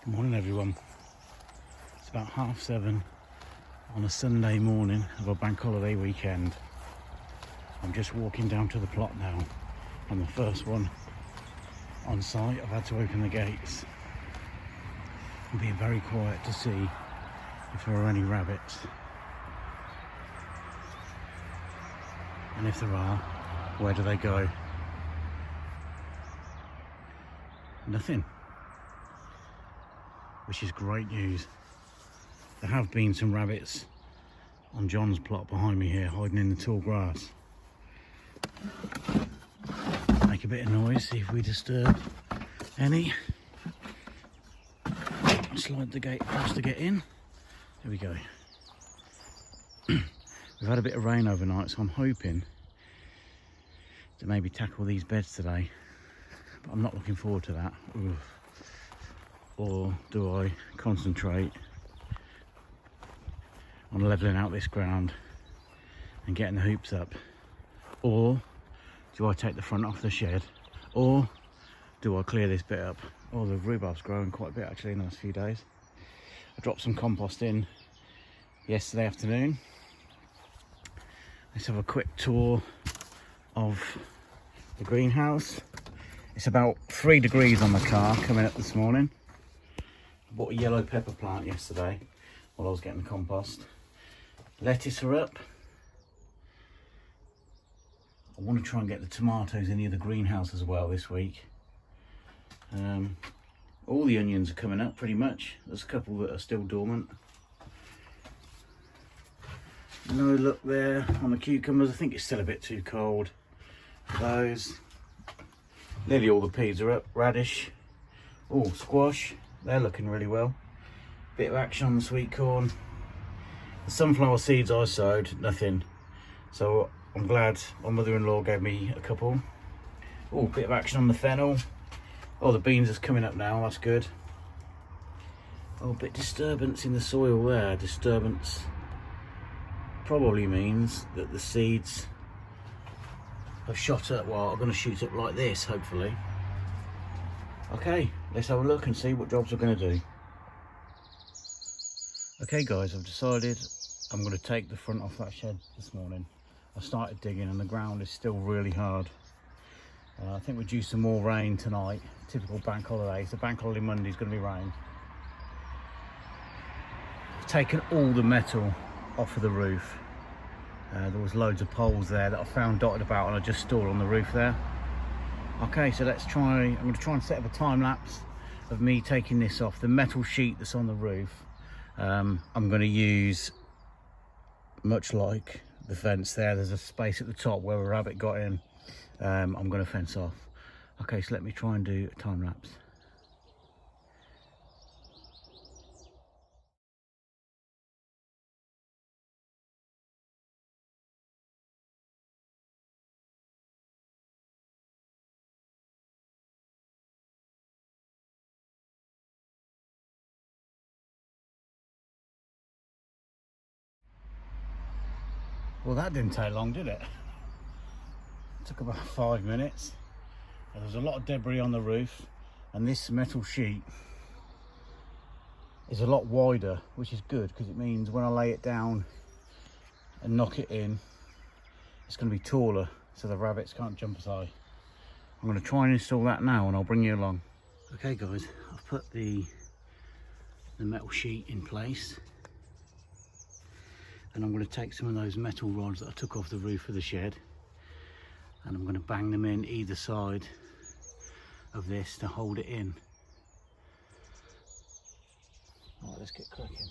Morning everyone. It's about 7:30 on a Sunday morning of a bank holiday weekend. I'm just walking down to the plot now. I'm the first one on site. I've had to open the gates. I'm being very quiet to see if there are any rabbits. And if there are, where do they go? Nothing. Which is great news. There have been some rabbits on John's plot behind me here, hiding in the tall grass. Make a bit of noise, see if we disturb any. Slide the gate across to get in. There we go. We've had a bit of rain overnight, so I'm hoping to maybe tackle these beds today. But I'm not looking forward to that. Oof. Or do I concentrate on levelling out this ground and getting the hoops up? Or do I take the front off the shed? Or do I clear this bit up? Oh, the rhubarb's growing quite a bit actually in the last few days. I dropped some compost in yesterday afternoon. Let's have a quick tour of the greenhouse. It's about 3 degrees on the car coming up this morning. I bought a yellow pepper plant yesterday while I was getting the compost. Lettuce are up. I want to try and get the tomatoes in the other greenhouse as well this week. All the onions are coming up pretty much. There's a couple that are still dormant. No luck there on the cucumbers. I think it's still a bit too cold for those. Nearly all the peas are up. Radish. Oh, squash. They're looking really well. Bit of action on the sweet corn. The sunflower seeds I sowed, nothing. So I'm glad my mother-in-law gave me a couple. Oh, bit of action on the fennel. Oh, the beans is coming up now, that's good. Oh, a bit disturbance in the soil there. Disturbance probably means that the seeds have shot up. Well, I'm going to shoot up like this, hopefully. Okay, let's have a look and see what jobs we're going to do. Okay guys, I've decided I'm going to take the front off that shed this morning. I started digging and the ground is still really hard. I think we're due some more rain tonight. Typical bank holiday. So bank holiday Monday is going to be rain. I've taken all the metal off of the roof. There was loads of poles there that I found dotted about and I just stored on the roof there. Okay, so let's try. I'm going to try and set up a time lapse of me taking this off. The metal sheet that's on the roof, I'm going to use, much like the fence there, there's a space at the top where a rabbit got in. I'm going to fence off. Okay, so let me try and do a time lapse. Well, that didn't take long, did it? It took about 5 minutes. There was a lot of debris on the roof, and this metal sheet is a lot wider, which is good because it means when I lay it down and knock it in, it's going to be taller so the rabbits can't jump as high. I'm going to try and install that now and I'll bring you along. Okay guys, I've put the metal sheet in place. And I'm going to take some of those metal rods that I took off the roof of the shed and I'm going to bang them in either side of this to hold it in. Alright, let's get cracking.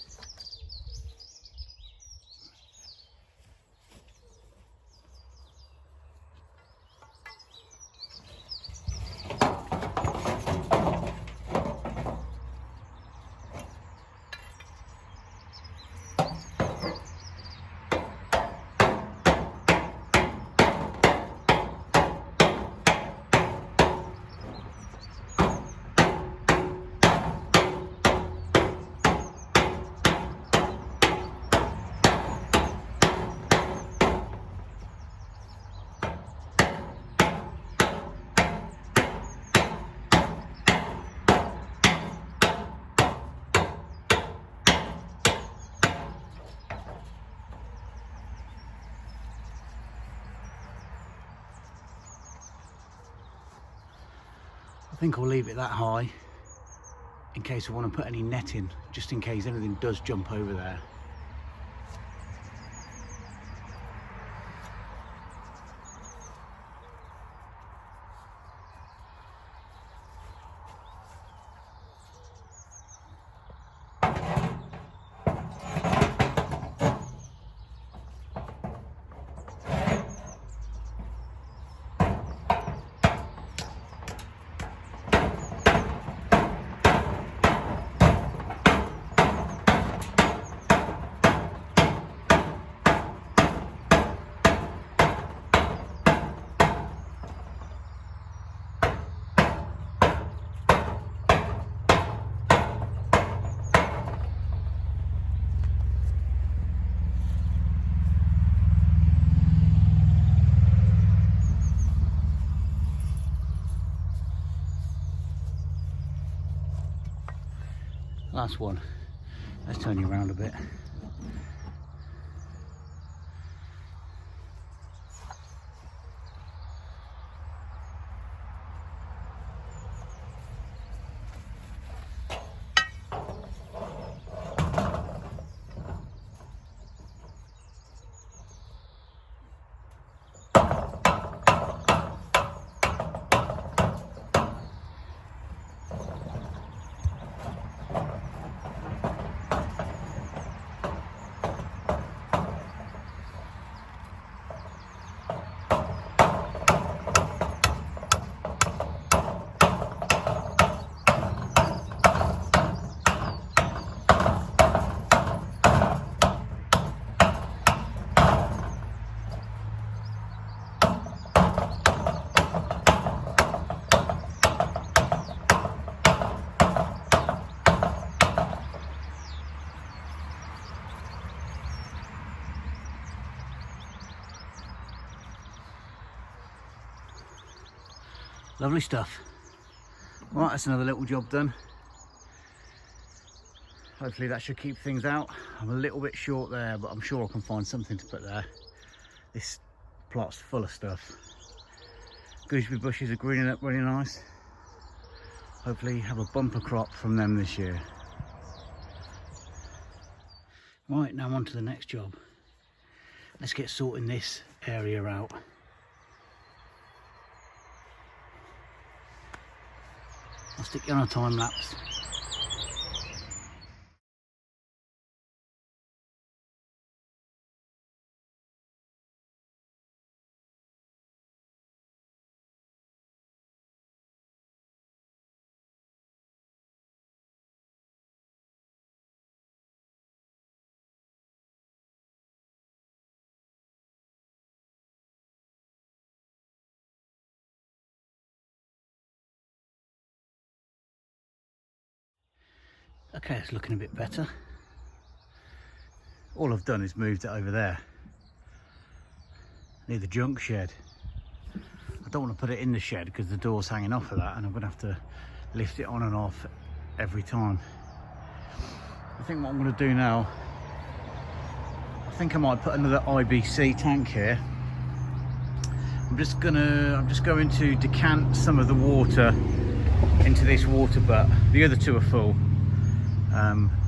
I think I'll leave it that high in case I want to put any netting, just in case anything does jump over there. Last one. Let's turn you around a bit. Lovely stuff. Right, that's another little job done. Hopefully that should keep things out. I'm a little bit short there, but I'm sure I can find something to put there. This plot's full of stuff. Gooseberry bushes are greening up really nice. Hopefully have a bumper crop from them this year. Right, now on to the next job. Let's get sorting this area out. I'll stick you on a time lapse. Okay, it's looking a bit better. All I've done is moved it over there. Near the junk shed. I don't want to put it in the shed because the door's hanging off of that and I'm going to have to lift it on and off every time. I think what I'm going to do now, I think I might put another IBC tank here. I'm just going to decant some of the water into this water butt. The other two are full.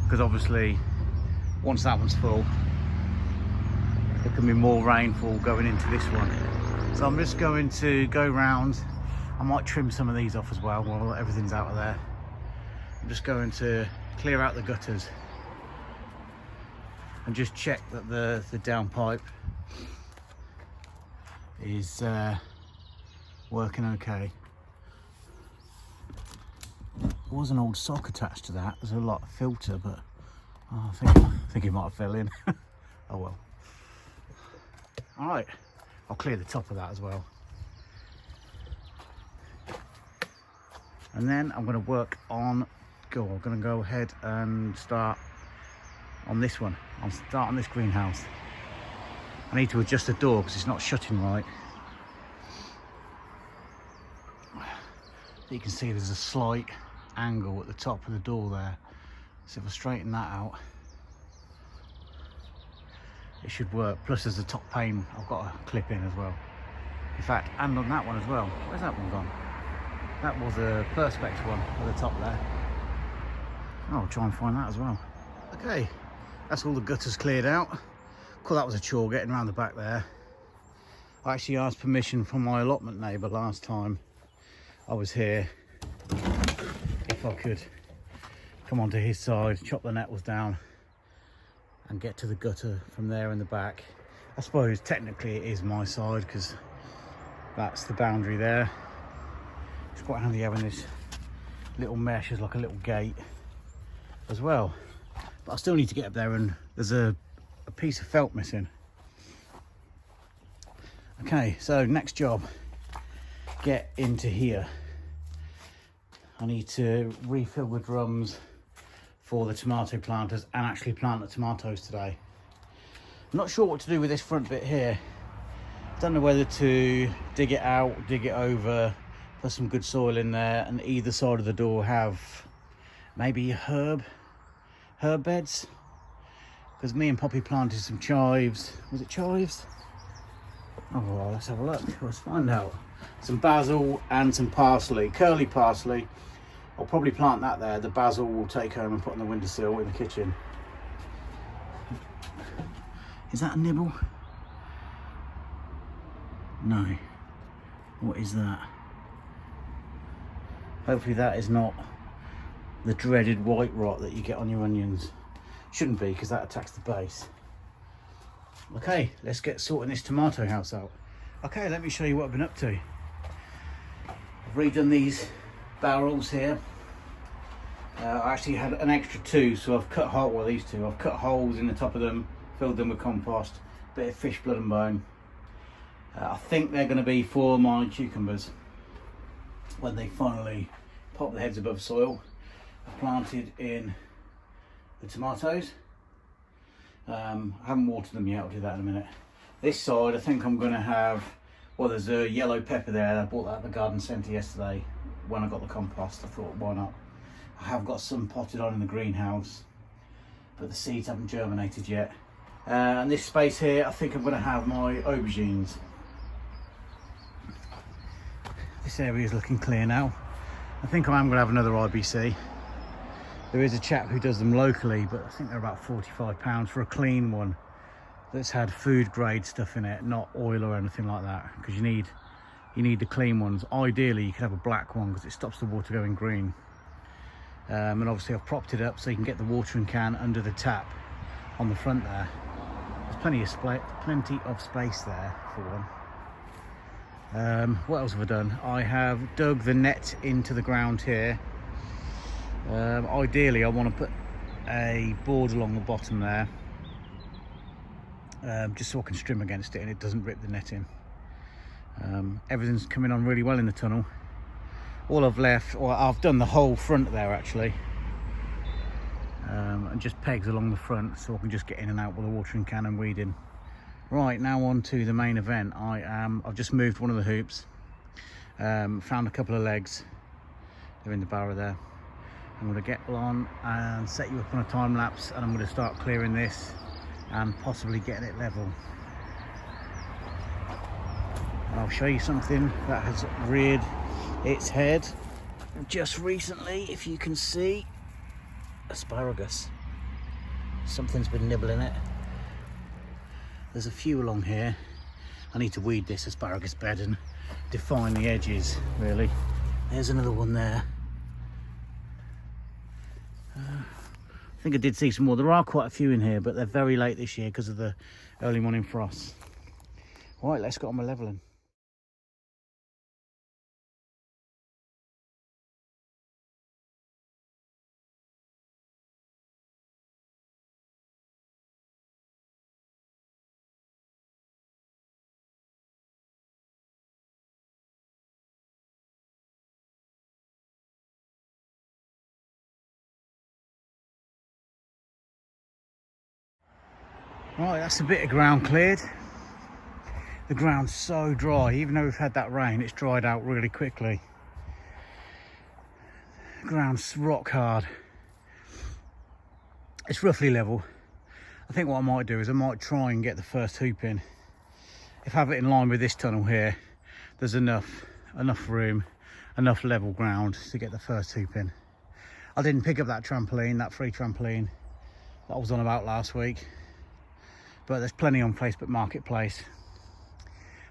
Because obviously once that one's full there can be more rainfall going into this one, so I'm just going to go round. I might trim some of these off as well while everything's out of there. I'm just going to clear out the gutters and just check that the downpipe is working okay. There was an old sock attached to that. There's a lot of filter, but oh, I think it might have fell in. Oh well. All right, I'll clear the top of that as well. And then I'm going to work on. I'm going to go ahead and start on this one. I'll start on this greenhouse. I need to adjust the door because it's not shutting right. You can see there's a slight angle at the top of the door there, so if I straighten that out it should work. Plus there's a top pane I've got to clip in as well, in fact, and on that one as well. Where's that one gone? That was a perspex one at the top there. I'll try and find that as well. Okay, that's all the gutters cleared out. Cool, that was a chore getting around the back there. I actually asked permission from my allotment neighbour last time I was here if I could come onto his side, chop the nettles down and get to the gutter from there in the back. I suppose technically it is my side because that's the boundary there. It's quite handy having this little mesh as like a little gate as well. But I still need to get up there, and there's a piece of felt missing. Okay, so next job, get into here. I need to refill the drums for the tomato planters and actually plant the tomatoes today. I'm not sure what to do with this front bit here. Don't know whether to dig it out, dig it over, put some good soil in there, and either side of the door have maybe herb beds. Because me and Poppy planted some chives. Was it chives? Oh, well, let's have a look. Let's find out. Some basil and some parsley, curly parsley. I'll probably plant that there. The basil will take home and put on the windowsill in the kitchen. Is that a nibble? No. What is that? Hopefully that is not the dreaded white rot that you get on your onions. Shouldn't be, because that attacks the base. Okay, let's get sorting this tomato house out. Okay, let me show you what I've been up to. I've redone these barrels here. I actually had an extra two, so I've cut these two. I've cut holes in the top of them, filled them with compost, bit of fish blood and bone. I think they're going to be for my cucumbers when they finally pop their heads above soil. I've planted in the tomatoes. I haven't watered them yet. I'll do that in a minute. This side, I think I'm going to have, well, there's a yellow pepper there. I bought that at the garden centre yesterday when I got the compost. I thought, why not? I have got some potted on in the greenhouse, but the seeds haven't germinated yet. And this space here, I think I'm going to have my aubergines. This area is looking clear now. I think I am going to have another IBC. There is a chap who does them locally, but I think they're about £45 for a clean one that's had food grade stuff in it, not oil or anything like that, because you need the clean ones. Ideally you could have a black one because it stops the water going green. And obviously I've propped it up so you can get the watering can under the tap on the front there. There's plenty of space there for one. What else have I done? I have dug the net into the ground here. Ideally I want to put a board along the bottom there, just so I can strim against it and it doesn't rip the net in. Everything's coming on really well in the tunnel. All I've left, or I've done the whole front there actually, and just pegs along the front so I can just get in and out with a watering can and weeding. Right, now on to the main event. I've just moved one of the hoops, found a couple of legs. They're in the barrow there. I'm going to get on and set you up on a time lapse, and I'm going to start clearing this and possibly getting it level. And I'll show you something that has reared its head just recently. If you can see, asparagus. Something's been nibbling it. There's a few along here. I need to weed this asparagus bed and define the edges really. There's another one there. I think I did see some more. There are quite a few in here, but they're very late this year because of the early morning frosts. Right, let's get on with levelling. Right, that's a bit of ground cleared. The ground's so dry, even though we've had that rain, it's dried out really quickly. The ground's rock hard. It's roughly level. I think what I might do is I might try and get the first hoop in. If I have it in line with this tunnel here, there's enough room. enough level ground to get the first hoop in. I didn't pick up that trampoline, that free trampoline that I was on about last week, but there's plenty on Facebook Marketplace,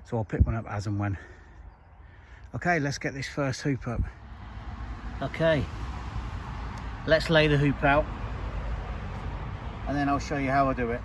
so I'll pick one up as and when. Okay, let's get this first hoop up. Okay, let's lay the hoop out and then I'll show you how I do it.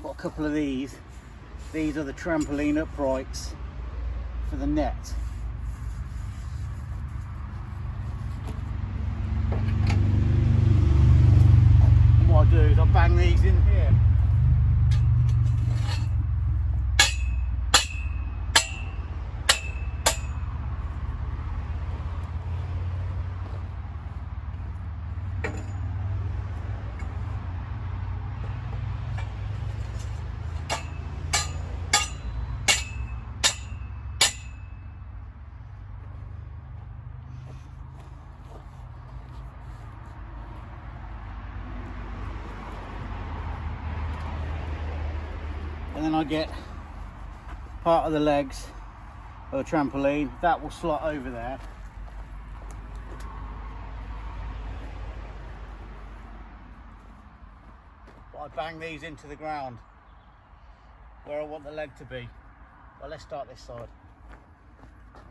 Got a couple of these. These are the trampoline uprights for the net. And what I do is I bang these in here. And then I get part of the legs of the trampoline, that will slot over there. But I bang these into the ground where I want the leg to be. Well, let's start this side.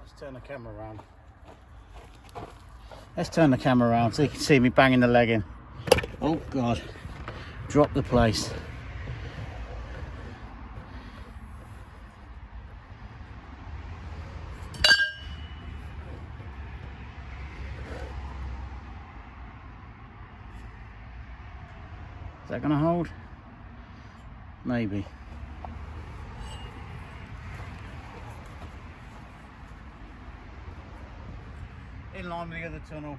Let's turn the camera around. Let's turn the camera around so you can see me banging the leg in. Oh God, drop the place. Is that going to hold? Maybe. In line with the other tunnel.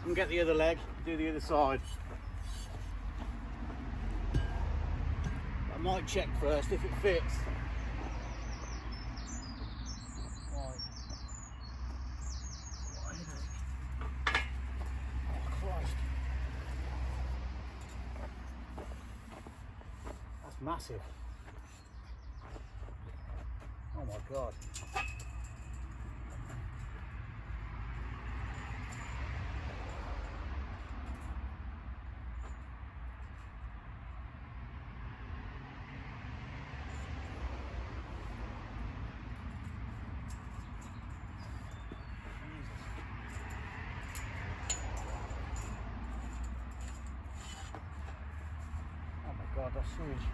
And get the other leg, do the other side. I might check first if it fits. Right. Oh Christ. That's massive. Oh my God. God, that's huge.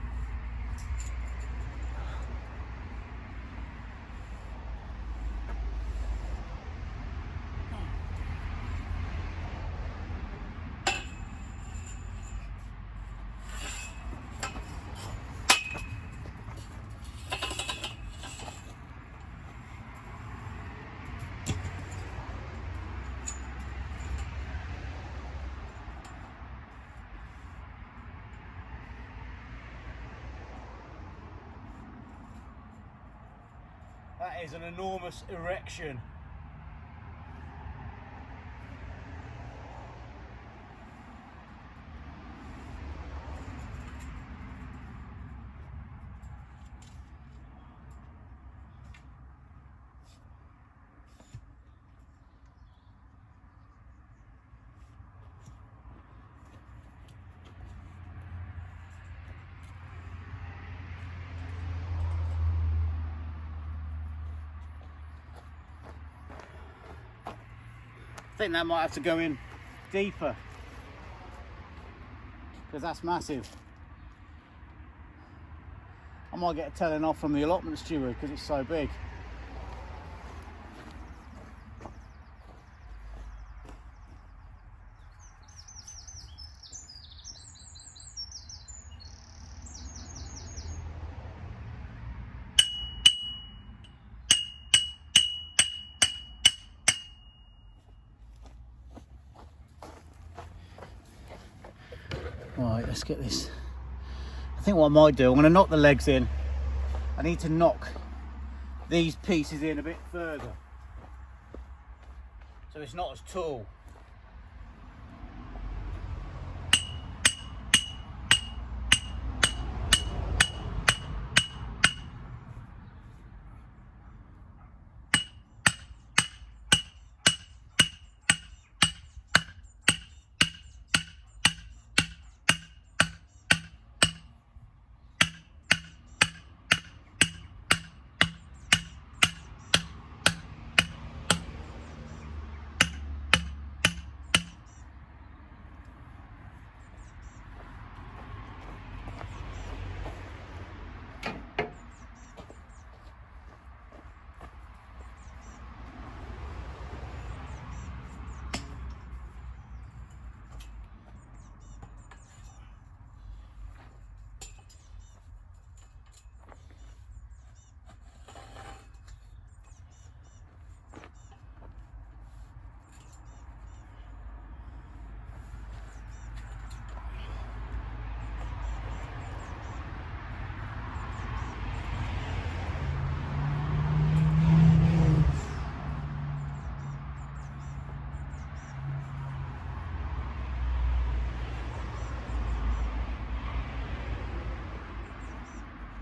That is an enormous erection. I think that might have to go in deeper because that's massive. I might get a telling off from the allotment steward because it's so big. Right, let's get this. I think what I might do, I'm going to knock the legs in. I need to knock these pieces in a bit further so it's not as tall.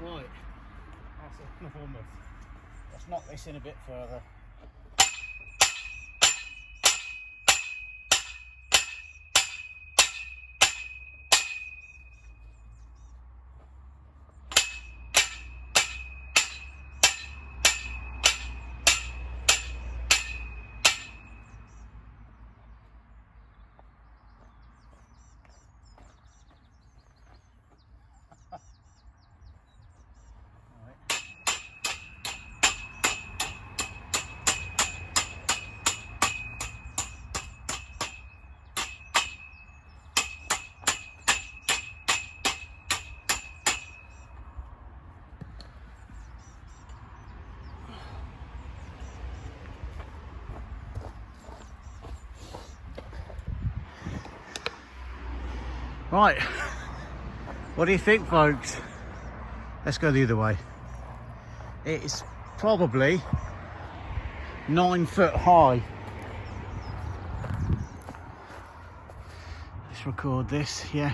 Right, that's enormous. Let's knock this in a bit further. Right, what do you think, folks? Let's go the other way. It's probably 9 foot high. Let's record this, yeah.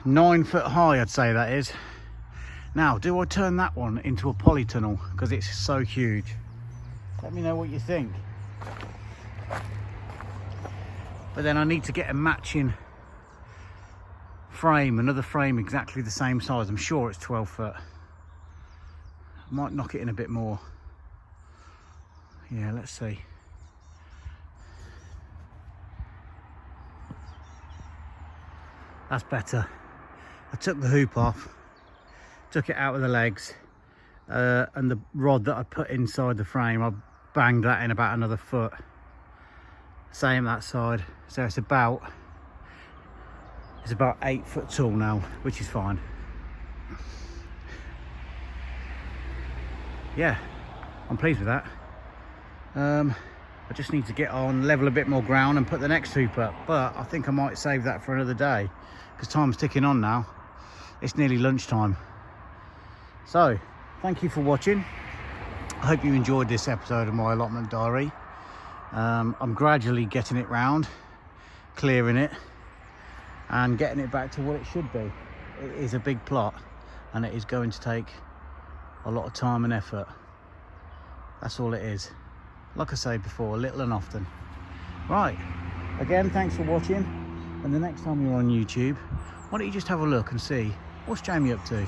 9 foot high, I'd say that is. Now, do I turn that one into a polytunnel? Because it's so huge. Let me know what you think. But then I need to get a matching frame, another frame exactly the same size. I'm sure it's 12 foot. I might knock it in a bit more. Yeah, let's see. That's better. I took the hoop off, took it out of the legs, and the rod that I put inside the frame, I banged that in about another foot. Same that side, so it's about 8 foot tall now, which is fine. Yeah, I'm pleased with that. I just need to get on, level a bit more ground and put the next hoop up, but I think I might save that for another day because time's ticking on now. It's nearly lunchtime. So thank you for watching. I hope you enjoyed this episode of my allotment diary. I'm gradually getting it round, clearing it and getting it back to what it should be. It is a big plot and it is going to take a lot of time and effort. That's all it is. Like I say before, little and often. Right, again, thanks for watching. And the next time you're on YouTube, why don't you just have a look and see what's Jamie up to?